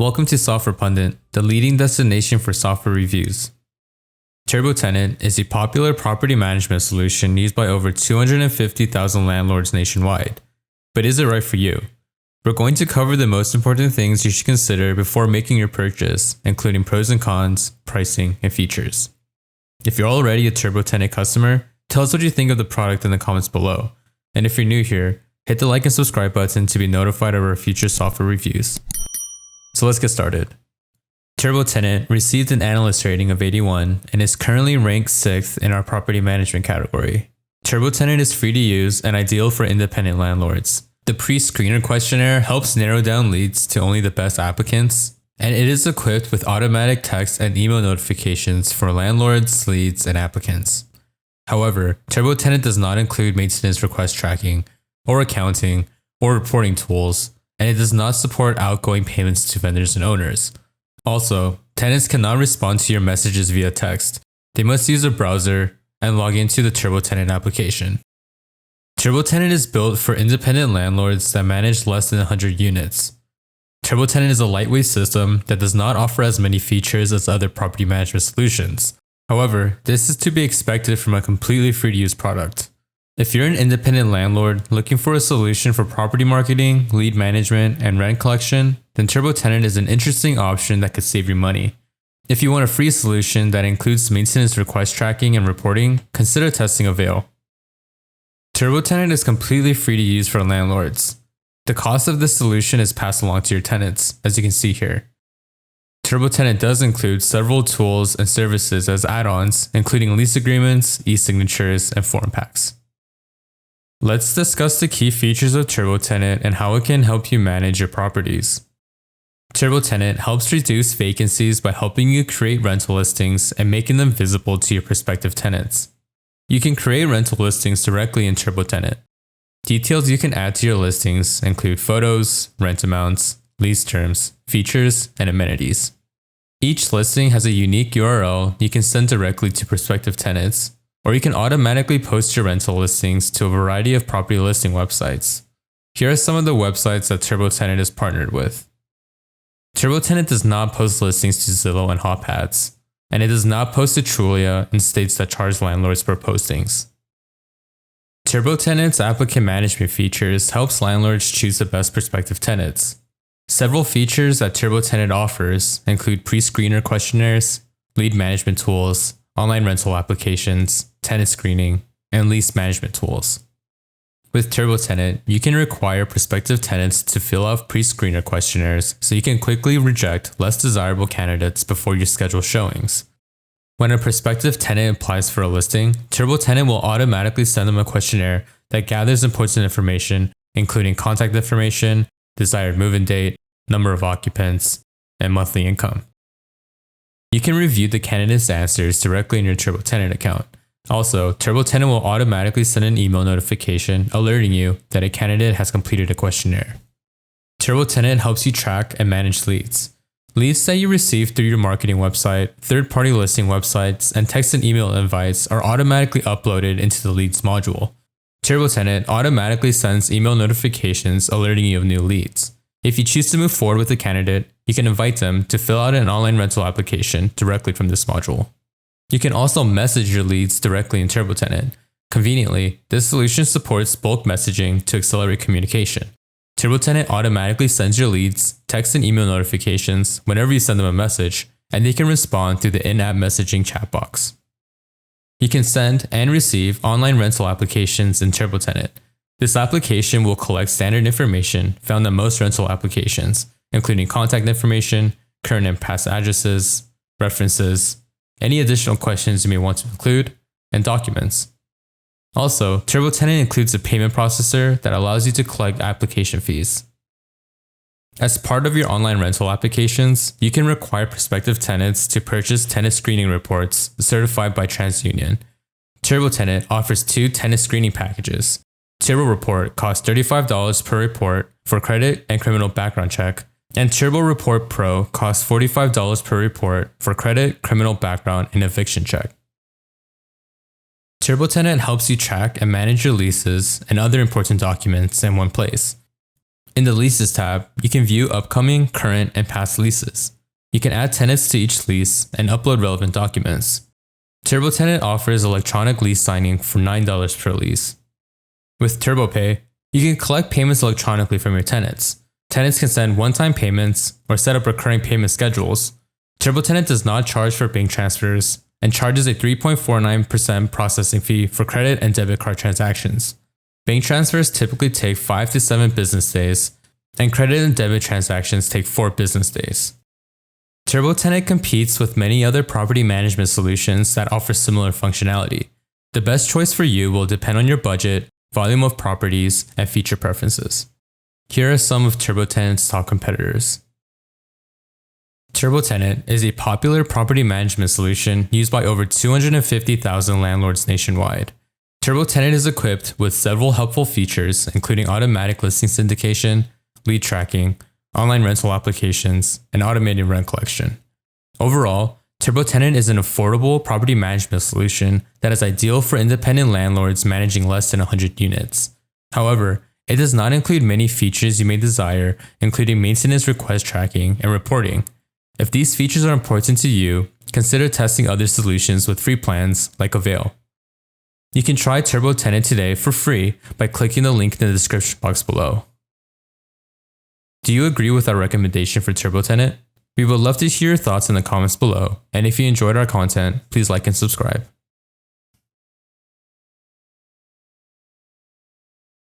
Welcome to Software Pundit, the leading destination for software reviews. TurboTenant is a popular property management solution used by over 250,000 landlords nationwide. But is it right for you? We're going to cover the most important things you should consider before making your purchase, including pros and cons, pricing, and features. If you're already a TurboTenant customer, tell us what you think of the product in the comments below. And if you're new here, hit the like and subscribe button to be notified of our future software reviews. So let's get started. TurboTenant received an Analyst rating of 81 and is currently ranked 6th in our property management category. TurboTenant is free to use and ideal for independent landlords. The pre-screener questionnaire helps narrow down leads to only the best applicants, and it is equipped with automatic text and email notifications for landlords, leads, and applicants. However, TurboTenant does not include maintenance request tracking, or accounting, or reporting tools, and it does not support outgoing payments to vendors and owners. Also, tenants cannot respond to your messages via text. They must use a browser and log into the TurboTenant application. TurboTenant is built for independent landlords that manage less than 100 units. TurboTenant is a lightweight system that does not offer as many features as other property management solutions. However, this is to be expected from a completely free-to-use product. If you're an independent landlord looking for a solution for property marketing, lead management, and rent collection, then TurboTenant is an interesting option that could save you money. If you want a free solution that includes maintenance request tracking and reporting, consider testing Avail. TurboTenant is completely free to use for landlords. The cost of this solution is passed along to your tenants, as you can see here. TurboTenant does include several tools and services as add-ons, including lease agreements, e-signatures, and form packs. Let's discuss the key features of TurboTenant and how it can help you manage your properties. TurboTenant helps reduce vacancies by helping you create rental listings and making them visible to your prospective tenants. You can create rental listings directly in TurboTenant. Details you can add to your listings include photos, rent amounts, lease terms, features, and amenities. Each listing has a unique URL you can send directly to prospective tenants, or you can automatically post your rental listings to a variety of property listing websites. Here are some of the websites that TurboTenant is partnered with. TurboTenant does not post listings to Zillow and Hot Ads, and it does not post to Trulia in states that charge landlords for postings. TurboTenant's Applicant Management features helps landlords choose the best prospective tenants. Several features that TurboTenant offers include pre-screener questionnaires, lead management tools, online rental applications, tenant screening, and lease management tools. With TurboTenant, you can require prospective tenants to fill out pre-screener questionnaires so you can quickly reject less desirable candidates before you schedule showings. When a prospective tenant applies for a listing, TurboTenant will automatically send them a questionnaire that gathers important information, including contact information, desired move-in date, number of occupants, and monthly income. You can review the candidate's answers directly in your TurboTenant account. Also, TurboTenant will automatically send an email notification alerting you that a candidate has completed a questionnaire. TurboTenant helps you track and manage leads. Leads that you receive through your marketing website, third-party listing websites, and text and email invites are automatically uploaded into the leads module. TurboTenant automatically sends email notifications alerting you of new leads. If you choose to move forward with a candidate, you can invite them to fill out an online rental application directly from this module. You can also message your leads directly in TurboTenant. Conveniently, this solution supports bulk messaging to accelerate communication. TurboTenant automatically sends your leads text and email notifications whenever you send them a message, and they can respond through the in-app messaging chat box. You can send and receive online rental applications in TurboTenant. This application will collect standard information found on most rental applications, including contact information, current and past addresses, references, any additional questions you may want to include, and documents. Also, TurboTenant includes a payment processor that allows you to collect application fees. As part of your online rental applications, you can require prospective tenants to purchase tenant screening reports certified by TransUnion. TurboTenant offers 2 tenant screening packages. Turbo Report costs $35 per report for credit and criminal background check, and Turbo Report Pro costs $45 per report for credit, criminal background, and eviction check. TurboTenant helps you track and manage your leases and other important documents in one place. In the Leases tab, you can view upcoming, current, and past leases. You can add tenants to each lease and upload relevant documents. TurboTenant offers electronic lease signing for $9 per lease. With TurboPay, you can collect payments electronically from your tenants. Tenants can send one-time payments or set up recurring payment schedules. TurboTenant does not charge for bank transfers and charges a 3.49% processing fee for credit and debit card transactions. Bank transfers typically take 5 to 7 business days, and credit and debit transactions take 4 business days. TurboTenant competes with many other property management solutions that offer similar functionality. The best choice for you will depend on your budget, volume of properties, and feature preferences. Here are some of TurboTenant's top competitors. TurboTenant is a popular property management solution used by over 250,000 landlords nationwide. TurboTenant is equipped with several helpful features, including automatic listing syndication, lead tracking, online rental applications, and automated rent collection. Overall, TurboTenant is an affordable property management solution that is ideal for independent landlords managing less than 100 units. However, it does not include many features you may desire, including maintenance request tracking and reporting. If these features are important to you, consider testing other solutions with free plans like Avail. You can try TurboTenant today for free by clicking the link in the description box below. Do you agree with our recommendation for TurboTenant? We would love to hear your thoughts in the comments below, and if you enjoyed our content, please like and subscribe.